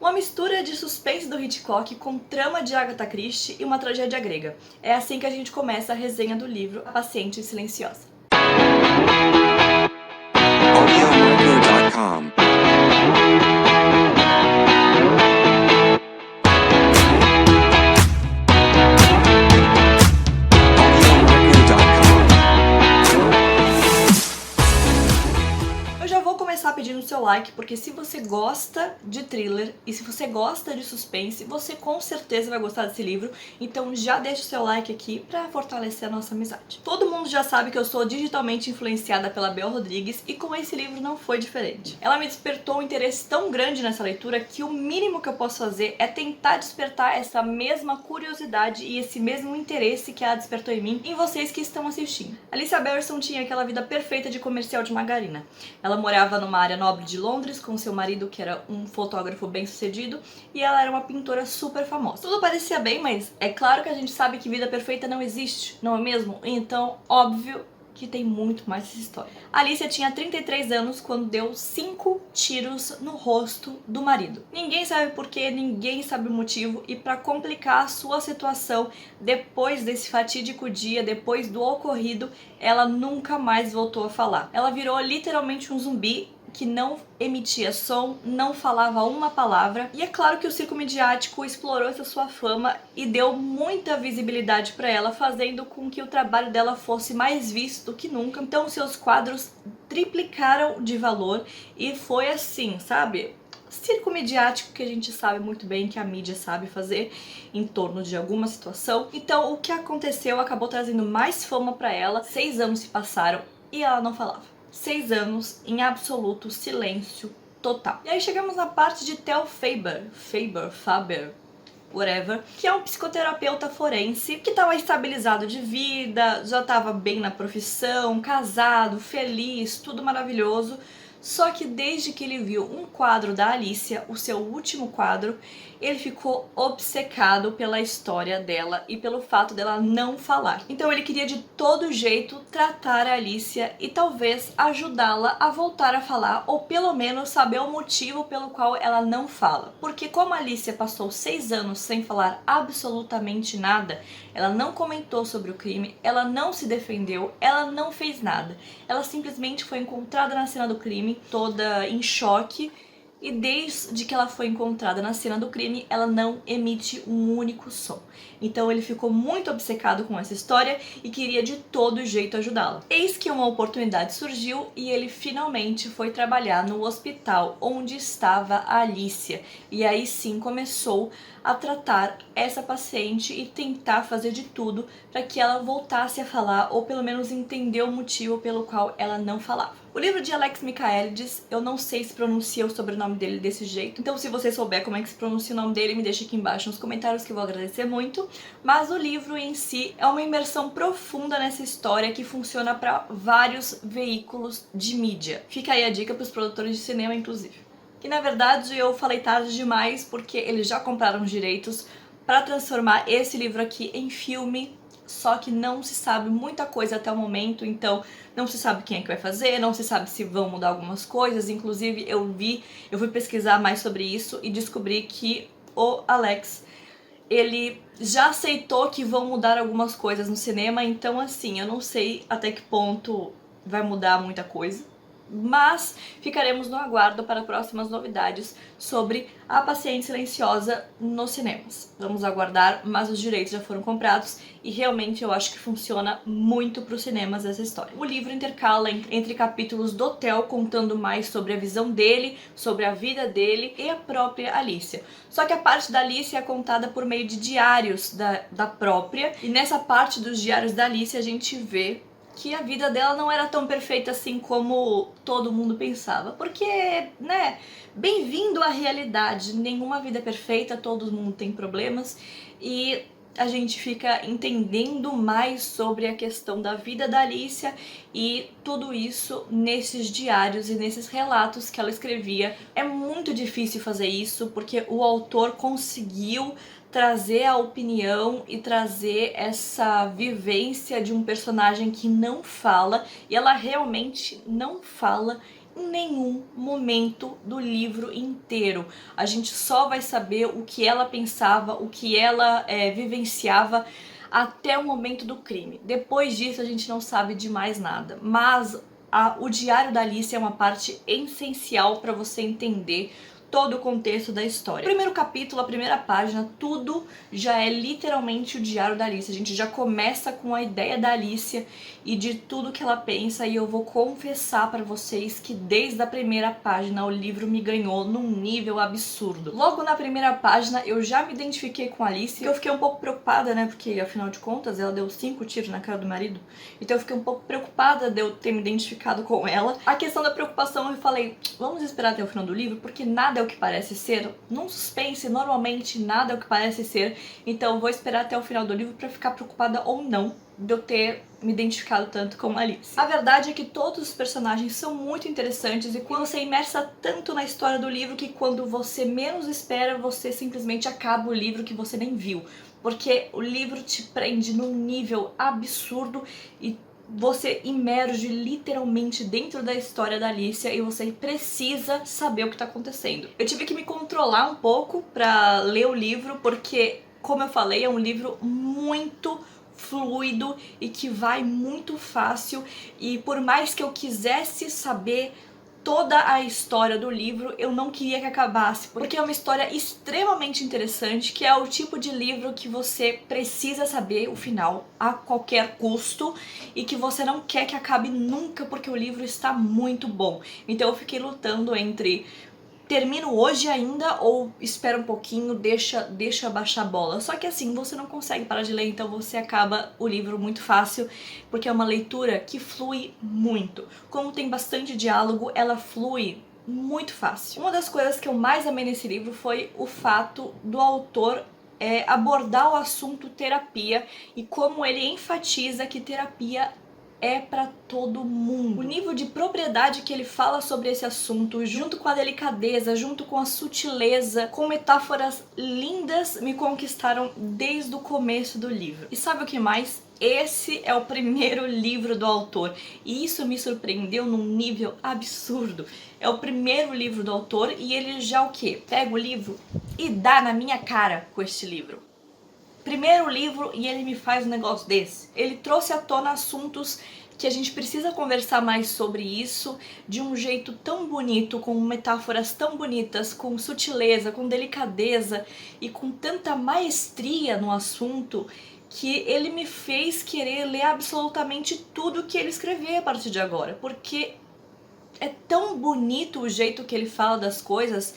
Uma mistura de suspense do Hitchcock com trama de Agatha Christie e uma tragédia grega. É assim que a gente começa a resenha do livro A Paciente Silenciosa. audiomarco.com. Eu já vou começar pedindo o seu like, porque se você gosta de thriller e se você gosta de suspense, você com certeza vai gostar desse livro, então já deixa o seu like aqui pra fortalecer a nossa amizade. Todo mundo já sabe que eu sou digitalmente influenciada pela Bel Rodrigues e com esse livro não foi diferente. Ela me despertou um interesse tão grande nessa leitura que o mínimo que eu posso fazer é tentar despertar essa mesma curiosidade e esse mesmo interesse que ela despertou em mim, em vocês que estão assistindo. Alicia Barriston tinha aquela vida perfeita de comercial de margarina. Ela morava numa área nobre de Londres com seu marido, que era um fotógrafo bem-sucedido, e ela era uma pintora super famosa. Tudo parecia bem, mas é claro que a gente sabe que vida perfeita não existe, não é mesmo? Então, óbvio que tem muito mais essa história. Alicia tinha 33 anos quando deu 5 tiros no rosto do marido. Ninguém sabe porquê, ninguém sabe o motivo, e para complicar a sua situação, depois desse fatídico dia, depois do ocorrido, ela nunca mais voltou a falar. Ela virou literalmente um zumbi que não emitia som, não falava uma palavra, e é claro que o circo midiático explorou essa sua fama e deu muita visibilidade para ela, fazendo com que o trabalho dela fosse mais visto do que nunca. Então seus quadros triplicaram de valor e foi assim, sabe? Circo midiático que a gente sabe muito bem que a mídia sabe fazer em torno de alguma situação. Então o que aconteceu acabou trazendo mais fama para ela. 6 anos se passaram e ela não falava. 6 anos em absoluto silêncio total. E aí chegamos na parte de Theo Faber, whatever, que é um psicoterapeuta forense que estava estabilizado de vida, já estava bem na profissão, casado, feliz, tudo maravilhoso. Só que desde que ele viu um quadro da Alicia, o seu último quadro, ele ficou obcecado pela história dela e pelo fato dela não falar. Então ele queria de todo jeito tratar a Alicia e talvez ajudá-la a voltar a falar, ou pelo menos saber o motivo pelo qual ela não fala. Porque como a Alicia passou 6 anos sem falar absolutamente nada, ela não comentou sobre o crime, ela não se defendeu, ela não fez nada. Ela simplesmente foi encontrada na cena do crime, toda em choque, e desde que ela foi encontrada na cena do crime, ela não emite um único som. Então ele ficou muito obcecado com essa história e queria de todo jeito ajudá-la. Eis que uma oportunidade surgiu e ele finalmente foi trabalhar no hospital onde estava a Alicia. E aí sim começou a tratar essa paciente e tentar fazer de tudo para que ela voltasse a falar, ou pelo menos entender o motivo pelo qual ela não falava. O livro de Alex Michaelides, eu não sei se pronuncia o sobrenome dele desse jeito, então se você souber como é que se pronuncia o nome dele, me deixa aqui embaixo nos comentários que eu vou agradecer muito. Mas o livro em si é uma imersão profunda nessa história que funciona para vários veículos de mídia. Fica aí a dica para os produtores de cinema, inclusive. Que na verdade eu falei tarde demais porque eles já compraram os direitos para transformar esse livro aqui em filme, só que não se sabe muita coisa até o momento, então não se sabe quem é que vai fazer, não se sabe se vão mudar algumas coisas. Inclusive eu fui pesquisar mais sobre isso e descobri que o Alex, ele já aceitou que vão mudar algumas coisas no cinema, então assim, eu não sei até que ponto vai mudar muita coisa. Mas ficaremos no aguardo para próximas novidades sobre A Paciente Silenciosa nos cinemas. Vamos aguardar, mas os direitos já foram comprados e realmente eu acho que funciona muito para os cinemas essa história. O livro intercala entre capítulos do Theo contando mais sobre a visão dele, sobre a vida dele e a própria Alicia. Só que a parte da Alicia é contada por meio de diários da própria, e nessa parte dos diários da Alicia a gente vê que a vida dela não era tão perfeita assim como todo mundo pensava. Porque, né, bem-vindo à realidade. Nenhuma vida é perfeita, todo mundo tem problemas. E a gente fica entendendo mais sobre a questão da vida da Alicia e tudo isso nesses diários e nesses relatos que ela escrevia. É muito difícil fazer isso porque o autor conseguiu trazer a opinião e trazer essa vivência de um personagem que não fala, e ela realmente não fala em nenhum momento do livro inteiro. A gente só vai saber o que ela pensava, o que ela vivenciava até o momento do crime. Depois disso a gente não sabe de mais nada. Mas o diário da Alicia é uma parte essencial para você entender todo o contexto da história. O primeiro capítulo, a primeira página, tudo já é literalmente o diário da Alicia. A gente já começa com a ideia da Alicia e de tudo que ela pensa, e eu vou confessar para vocês que desde a primeira página o livro me ganhou num nível absurdo. Logo na primeira página eu já me identifiquei com a Alicia, eu fiquei um pouco preocupada, né, porque afinal de contas ela deu 5 tiros na cara do marido, então eu fiquei um pouco preocupada de eu ter me identificado com ela. A questão da preocupação, eu falei, vamos esperar até o final do livro, porque nada é o que parece ser. Num suspense, normalmente nada é o que parece ser, então vou esperar até o final do livro pra ficar preocupada ou não de eu ter me identificado tanto com a Alice. A verdade é que todos os personagens são muito interessantes e quando você é imersa tanto na história do livro que quando você menos espera, você simplesmente acaba o livro que você nem viu. Porque o livro te prende num nível absurdo e você imerge literalmente dentro da história da Alicia e você precisa saber o que tá acontecendo. Eu tive que me controlar um pouco pra ler o livro porque, como eu falei, é um livro muito fluido e que vai muito fácil, e por mais que eu quisesse saber toda a história do livro, eu não queria que acabasse, porque é uma história extremamente interessante, que é o tipo de livro que você precisa saber o final a qualquer custo e que você não quer que acabe nunca, porque o livro está muito bom. Então eu fiquei lutando entre termino hoje ainda ou espera um pouquinho, deixa baixar a bola. Só que assim, você não consegue parar de ler, então você acaba o livro muito fácil, porque é uma leitura que flui muito. Como tem bastante diálogo, ela flui muito fácil. Uma das coisas que eu mais amei nesse livro foi o fato do autor abordar o assunto terapia e como ele enfatiza que terapia é pra todo mundo. O nível de propriedade que ele fala sobre esse assunto, junto com a delicadeza, junto com a sutileza, com metáforas lindas, me conquistaram desde o começo do livro. E sabe o que mais? Esse é o primeiro livro do autor e isso me surpreendeu num nível absurdo. É o primeiro livro do autor e ele já o quê? Pega o livro e dá na minha cara com este livro. Primeiro livro e ele me faz um negócio desse. Ele trouxe à tona assuntos que a gente precisa conversar mais sobre isso de um jeito tão bonito, com metáforas tão bonitas, com sutileza, com delicadeza e com tanta maestria no assunto, que ele me fez querer ler absolutamente tudo que ele escreveu a partir de agora, porque é tão bonito o jeito que ele fala das coisas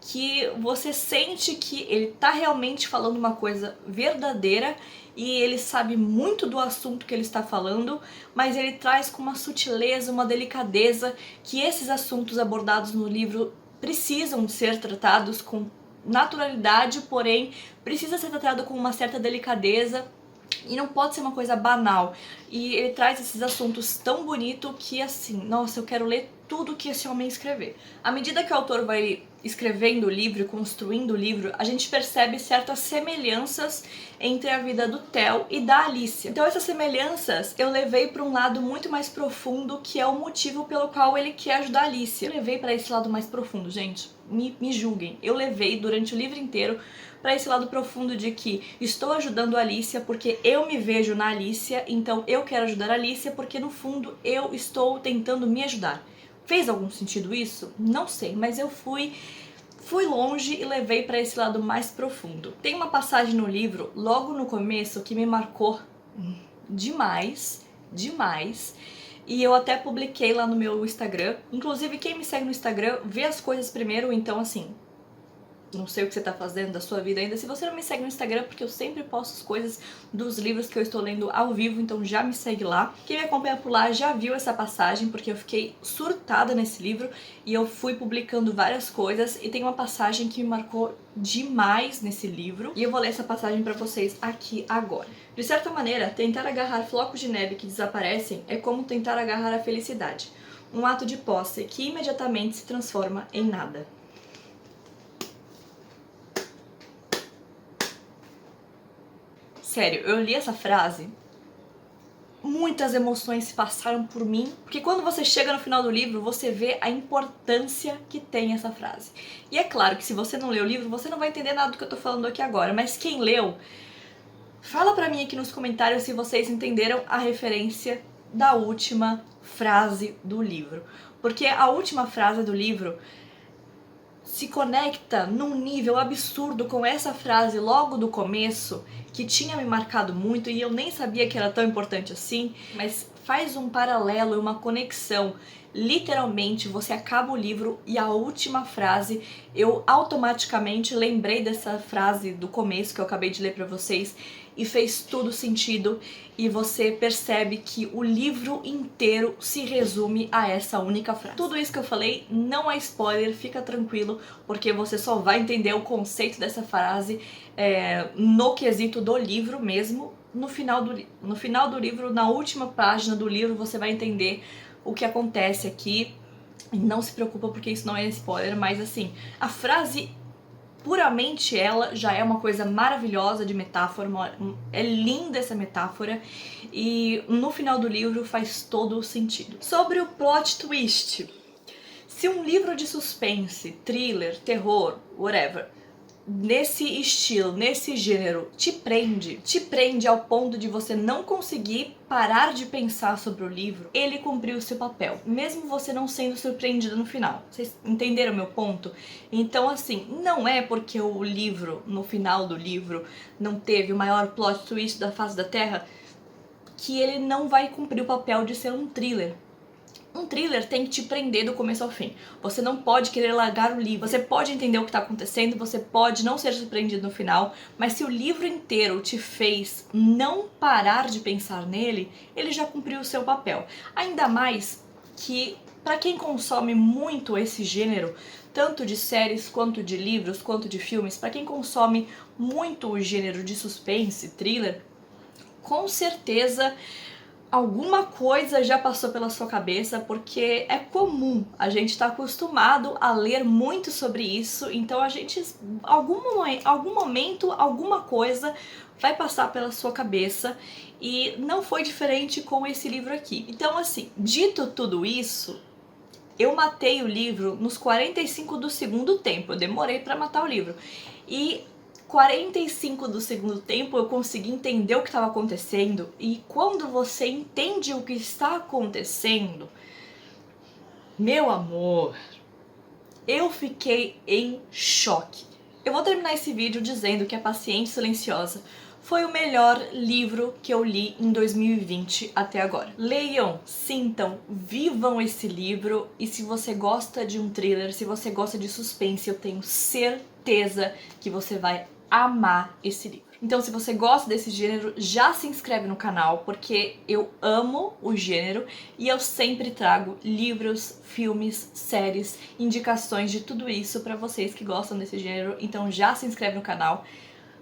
que você sente que ele tá realmente falando uma coisa verdadeira e ele sabe muito do assunto que ele está falando, mas ele traz com uma sutileza, uma delicadeza que esses assuntos abordados no livro precisam ser tratados com naturalidade, porém precisa ser tratado com uma certa delicadeza e não pode ser uma coisa banal. E ele traz esses assuntos tão bonito que assim, nossa, eu quero ler tudo que esse homem escrever. À medida que o autor vai escrevendo o livro, construindo o livro, a gente percebe certas semelhanças entre a vida do Theo e da Alicia. Então essas semelhanças eu levei para um lado muito mais profundo, que é o motivo pelo qual ele quer ajudar a Alicia. Eu levei para esse lado mais profundo, gente, me julguem. Eu levei durante o livro inteiro para esse lado profundo de que estou ajudando a Alicia porque eu me vejo na Alicia, então eu quero ajudar a Alicia porque no fundo eu estou tentando me ajudar. Fez algum sentido isso? Não sei, mas eu fui longe e levei para esse lado mais profundo. Tem uma passagem no livro, logo no começo, que me marcou demais, demais. E eu até publiquei lá no meu Instagram. Inclusive, quem me segue no Instagram vê as coisas primeiro, então assim, não sei o que você tá fazendo da sua vida ainda. Se você não me segue no Instagram, porque eu sempre posto as coisas dos livros que eu estou lendo ao vivo, então já me segue lá. Quem me acompanha por lá já viu essa passagem, porque eu fiquei surtada nesse livro e eu fui publicando várias coisas, e tem uma passagem que me marcou demais nesse livro, e eu vou ler essa passagem pra vocês aqui agora. De certa maneira, tentar agarrar flocos de neve que desaparecem é como tentar agarrar a felicidade, um ato de posse que imediatamente se transforma em nada. Sério, eu li essa frase muitas emoções se passaram por mim, porque quando você chega no final do livro, você vê a importância que tem essa frase. E é claro que se você não leu o livro, você não vai entender nada do que eu tô falando aqui agora, mas quem leu, fala pra mim aqui nos comentários se vocês entenderam a referência da última frase do livro. Porque a última frase do livro se conecta num nível absurdo com essa frase logo do começo, que tinha me marcado muito e eu nem sabia que era tão importante assim, mas faz um paralelo e uma conexão. Literalmente, você acaba o livro e a última frase, eu automaticamente lembrei dessa frase do começo que eu acabei de ler pra vocês e fez todo sentido, e você percebe que o livro inteiro se resume a essa única frase. Tudo isso que eu falei não é spoiler, fica tranquilo, porque você só vai entender o conceito dessa frase no quesito do livro mesmo, no final do livro, na última página do livro, você vai entender o que acontece aqui. Não se preocupa porque isso não é spoiler, mas assim, a frase puramente ela já é uma coisa maravilhosa de metáfora, é linda essa metáfora, e no final do livro faz todo o sentido. Sobre o plot twist, se um livro de suspense, thriller, terror, whatever, nesse estilo, nesse gênero, te prende ao ponto de você não conseguir parar de pensar sobre o livro, ele cumpriu o seu papel, mesmo você não sendo surpreendido no final. Vocês entenderam meu ponto? Então, assim, não é porque o livro, no final do livro, não teve o maior plot twist da face da Terra, que ele não vai cumprir o papel de ser um thriller. Um thriller tem que te prender do começo ao fim. Você não pode querer largar o livro. Você pode entender o que está acontecendo, você pode não ser surpreendido no final, mas se o livro inteiro te fez não parar de pensar nele, ele já cumpriu o seu papel. Ainda mais que, para quem consome muito esse gênero, tanto de séries, quanto de livros, quanto de filmes, para quem consome muito o gênero de suspense, thriller, com certeza alguma coisa já passou pela sua cabeça, porque é comum, a gente tá acostumado a ler muito sobre isso, então a gente, algum momento, alguma coisa vai passar pela sua cabeça, e não foi diferente com esse livro aqui. Então, assim, dito tudo isso, eu matei o livro nos 45 do segundo tempo, eu demorei pra matar o livro, e 45 do segundo tempo eu consegui entender o que estava acontecendo, e quando você entende o que está acontecendo, meu amor, eu fiquei em choque. Eu vou terminar esse vídeo dizendo que A Paciente Silenciosa foi o melhor livro que eu li em 2020 até agora. Leiam, sintam, vivam esse livro, e se você gosta de um thriller, se você gosta de suspense, eu tenho certeza que você vai amar esse livro. Então, se você gosta desse gênero, já se inscreve no canal, porque eu amo o gênero e eu sempre trago livros, filmes, séries, indicações de tudo isso pra vocês que gostam desse gênero. Então já se inscreve no canal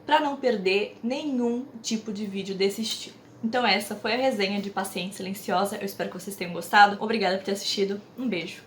pra não perder nenhum tipo de vídeo desse estilo. Então essa foi a resenha de Paciente Silenciosa, eu espero que vocês tenham gostado. Obrigada por ter assistido, um beijo!